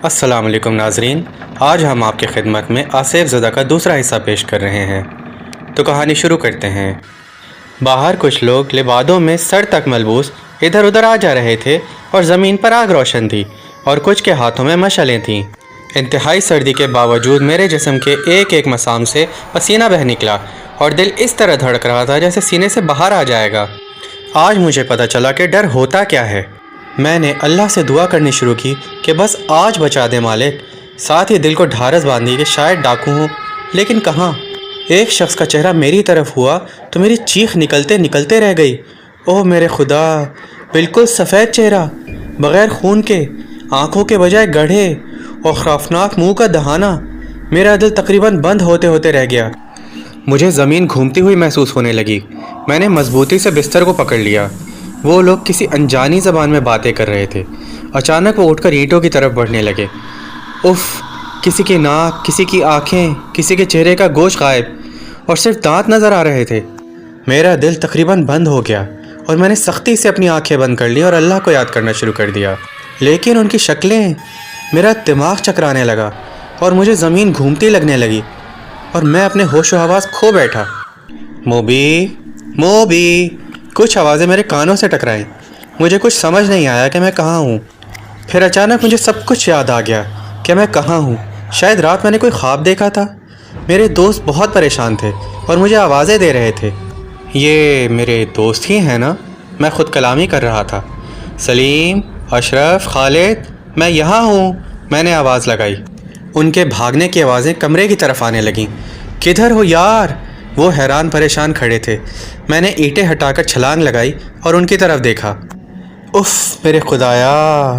السلام علیکم ناظرین، آج ہم آپ کی خدمت میں آصف زدہ کا دوسرا حصہ پیش کر رہے ہیں۔ تو کہانی شروع کرتے ہیں۔ باہر کچھ لوگ لبادوں میں سر تک ملبوس ادھر ادھر آ جا رہے تھے اور زمین پر آگ روشن تھی اور کچھ کے ہاتھوں میں مشعلیں تھیں۔ انتہائی سردی کے باوجود میرے جسم کے ایک ایک مسام سے پسینہ بہہ نکلا اور دل اس طرح دھڑک رہا تھا جیسے سینے سے باہر آ جائے گا۔ آج مجھے پتہ چلا کہ ڈر ہوتا کیا ہے۔ میں نے اللہ سے دعا کرنی شروع کی کہ بس آج بچا دے مالک، ساتھ ہی دل کو ڈھارس باندھی کہ شاید ڈاکو ہوں، لیکن کہاں۔ ایک شخص کا چہرہ میری طرف ہوا تو میری چیخ نکلتے نکلتے رہ گئی۔ اوہ میرے خدا، بالکل سفید چہرہ، بغیر خون کے، آنکھوں کے بجائے گڑھے اور خوفناک منہ کا دہانہ۔ میرا دل تقریباً بند ہوتے ہوتے رہ گیا۔ مجھے زمین گھومتی ہوئی محسوس ہونے لگی۔ میں نے مضبوطی سے بستر کو پکڑ لیا۔ وہ لوگ کسی انجانی زبان میں باتیں کر رہے تھے۔ اچانک وہ اٹھ کر اینٹوں کی طرف بڑھنے لگے۔ اف، کسی کی ناک، کسی کی آنکھیں، کسی کے چہرے کا گوشت غائب اور صرف دانت نظر آ رہے تھے۔ میرا دل تقریباً بند ہو گیا اور میں نے سختی سے اپنی آنکھیں بند کر لی اور اللہ کو یاد کرنا شروع کر دیا۔ لیکن ان کی شکلیں، میرا دماغ چکرانے لگا اور مجھے زمین گھومتی لگنے لگی اور میں اپنے ہوش و حواس کھو بیٹھا۔ موبی، موبی، کچھ آوازیں میرے کانوں سے ٹکرائیں۔ مجھے کچھ سمجھ نہیں آیا کہ میں کہاں ہوں۔ پھر اچانک مجھے سب کچھ یاد آ گیا کہ میں کہاں ہوں۔ شاید رات میں نے کوئی خواب دیکھا تھا۔ میرے دوست بہت پریشان تھے اور مجھے آوازیں دے رہے تھے۔ یہ میرے دوست ہی ہیں نا؟ میں خود کلامی کر رہا تھا۔ سلیم، اشرف، خالد، میں یہاں ہوں، میں نے آواز لگائی۔ ان کے بھاگنے کی آوازیں کمرے کی طرف آنے لگیں۔ کدھر ہو یار؟ وہ حیران پریشان کھڑے تھے۔ میں نے اینٹیں ہٹا کر چھلانگ لگائی اور ان کی طرف دیکھا۔ اف میرے خدایا،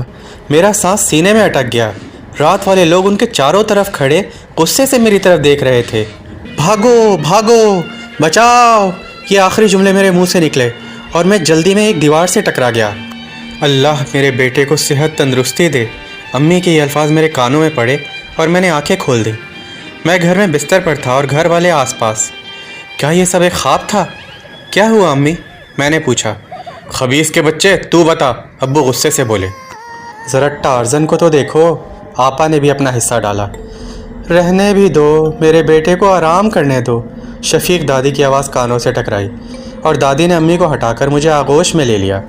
میرا سانس سینے میں اٹک گیا۔ رات والے لوگ ان کے چاروں طرف کھڑے غصے سے میری طرف دیکھ رہے تھے۔ بھاگو بھاگو، بچاؤ، یہ آخری جملے میرے منہ سے نکلے اور میں جلدی میں ایک دیوار سے ٹکرا گیا۔ اللہ میرے بیٹے کو صحت تندرستی دے۔ امی کے یہ الفاظ میرے کانوں میں پڑے اور میں نے آنکھیں کھول دیں۔ میں گھر میں بستر پر تھا اور گھر والے آس پاس۔ کیا یہ سب ایک خواب تھا؟ کیا ہوا امی؟ میں نے پوچھا۔ خبیث کے بچے، تو بتا، ابو غصے سے بولے۔ ذرا ٹارزن کو تو دیکھو، آپا نے بھی اپنا حصہ ڈالا۔ رہنے بھی دو، میرے بیٹے کو آرام کرنے دو، شفیق دادی کی آواز کانوں سے ٹکرائی اور دادی نے امی کو ہٹا کر مجھے آغوش میں لے لیا۔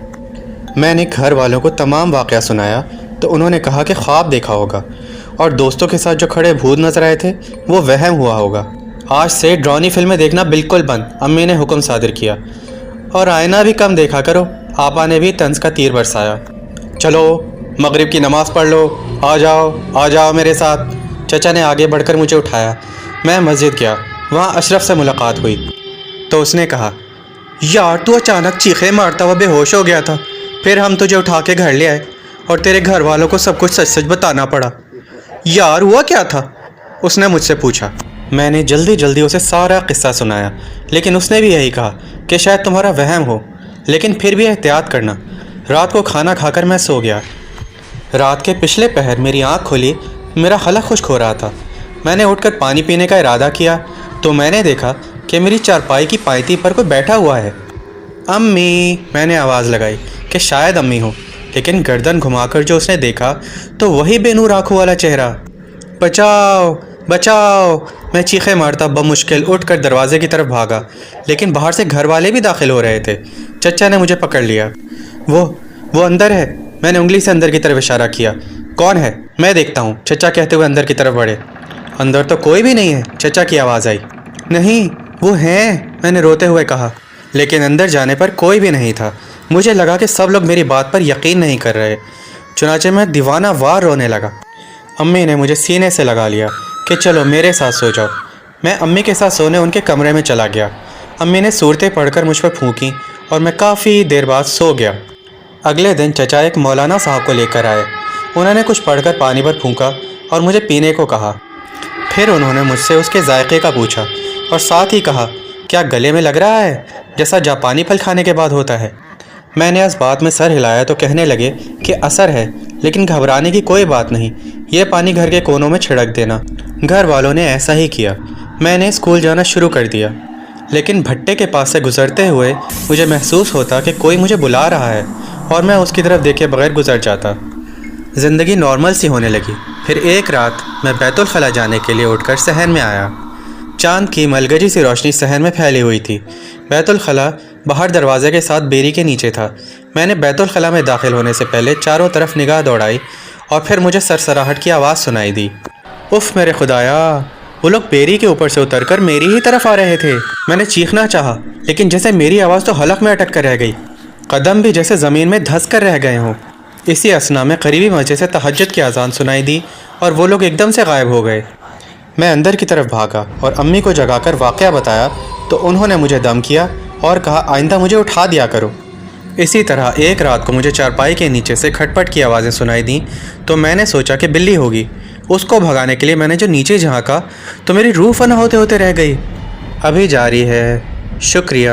میں نے گھر والوں کو تمام واقعہ سنایا تو انہوں نے کہا کہ خواب دیکھا ہوگا اور دوستوں کے ساتھ جو کھڑے بھوت نظر آئے تھے وہ وہم ہوا ہوگا۔ آج سے ڈرانی فلمیں دیکھنا بالکل بند، امی نے حکم صادر کیا، اور آئینہ بھی کم دیکھا کرو۔ آپا نے بھی طنز کا تیر برسایا۔ چلو مغرب کی نماز پڑھ لو، آ جاؤ آ جاؤ میرے ساتھ۔ چچا نے آگے بڑھ کر مجھے اٹھایا۔ میں مسجد گیا، وہاں اشرف سے ملاقات ہوئی تو اس نے کہا، یار تو اچانک چیخیں مارتا ہوا بے ہوش ہو گیا تھا، پھر ہم تجھے اٹھا کے گھر لے آئے اور تیرے گھر والوں کو سب کچھ سچ سچ بتانا پڑا۔ یار ہوا کیا تھا؟ اس نے مجھ سے پوچھا۔ میں نے جلدی جلدی اسے سارا قصہ سنایا، لیکن اس نے بھی یہی کہا کہ شاید تمہارا وہم ہو، لیکن پھر بھی احتیاط کرنا۔ رات کو کھانا کھا کر میں سو گیا۔ رات کے پچھلے پہر میری آنکھ کھلی، میرا حلق خشک ہو رہا تھا۔ میں نے اٹھ کر پانی پینے کا ارادہ کیا تو میں نے دیکھا کہ میری چارپائی کی پائتی پر کوئی بیٹھا ہوا ہے۔ امی، میں نے آواز لگائی کہ شاید امی ہو، لیکن گردن گھما کر جو اس نے دیکھا تو وہی بے نور آنکھوں والا چہرہ۔ بچاؤ بچاؤ، میں چیخیں مارتا بمشکل اٹھ کر دروازے کی طرف بھاگا، لیکن باہر سے گھر والے بھی داخل ہو رہے تھے۔ چچا نے مجھے پکڑ لیا۔ وہ اندر ہے، میں نے انگلی سے اندر کی طرف اشارہ کیا۔ کون ہے؟ میں دیکھتا ہوں، چچا کہتے ہوئے اندر کی طرف بڑھے۔ اندر تو کوئی بھی نہیں ہے، چچا کی آواز آئی۔ نہیں، وہ ہیں، میں نے روتے ہوئے کہا، لیکن اندر جانے پر کوئی بھی نہیں تھا۔ مجھے لگا کہ سب لوگ میری بات پر یقین نہیں کر رہے، چنانچہ میں دیوانہ وار رونے لگا۔ امی نے مجھے سینے سے لگا لیا کہ چلو میرے ساتھ سو جاؤ۔ میں امی کے ساتھ سونے ان کے کمرے میں چلا گیا۔ امی نے صورتیں پڑھ کر مجھ پر پھونکیں اور میں کافی دیر بعد سو گیا۔ اگلے دن چچا ایک مولانا صاحب کو لے کر آئے۔ انہوں نے کچھ پڑھ کر پانی پر پھونکا اور مجھے پینے کو کہا۔ پھر انہوں نے مجھ سے اس کے ذائقے کا پوچھا اور ساتھ ہی کہا، کیا گلے میں لگ رہا ہے جیسا جاپانی پھل کھانے کے بعد ہوتا ہے؟ میں نے اس بات میں سر ہلایا تو کہنے لگے کہ اثر ہے، لیکن گھبرانے کی کوئی بات نہیں، یہ پانی گھر کے کونوں میں چھڑک دینا۔ گھر والوں نے ایسا ہی کیا۔ میں نے اسکول جانا شروع کر دیا، لیکن بھٹے کے پاس سے گزرتے ہوئے مجھے محسوس ہوتا کہ کوئی مجھے بلا رہا ہے اور میں اس کی طرف دیکھے بغیر گزر جاتا۔ زندگی نارمل سی ہونے لگی۔ پھر ایک رات میں بیت الخلا جانے کے لیے اٹھ کر صحن میں آیا۔ چاند کی ملگجی سی روشنی صحن میں پھیلی ہوئی تھی۔ بیت الخلا باہر دروازے کے ساتھ بیری کے نیچے تھا۔ میں نے بیت الخلا میں داخل ہونے سے پہلے چاروں طرف نگاہ دوڑائی اور پھر مجھے سرسراہٹ کی آواز سنائی دی۔ اف میرے خدایا، وہ لوگ بیری کے اوپر سے اتر کر میری ہی طرف آ رہے تھے۔ میں نے چیخنا چاہا لیکن جیسے میری آواز تو حلق میں اٹک کر رہ گئی، قدم بھی جیسے زمین میں دھس کر رہ گئے ہوں۔ اسی اثنا میں قریبی مسجد سے تہجد کی اذان سنائی دی اور وہ لوگ ایک دم سے غائب ہو گئے۔ میں اندر کی طرف بھاگا اور امی کو جگا کر واقعہ بتایا تو انہوں نے مجھے دم کیا اور کہا آئندہ مجھے اٹھا دیا کرو۔ اسی طرح ایک رات کو مجھے چارپائی کے نیچے سے کھٹ پٹ کی آوازیں سنائی دیں تو میں نے سوچا کہ بلی ہوگی۔ اس کو بھگانے کے لیے میں نے جو نیچے جھانکا تو میری روح فنا ہوتے ہوتے رہ گئی۔ ابھی جاری ہے۔ شکریہ۔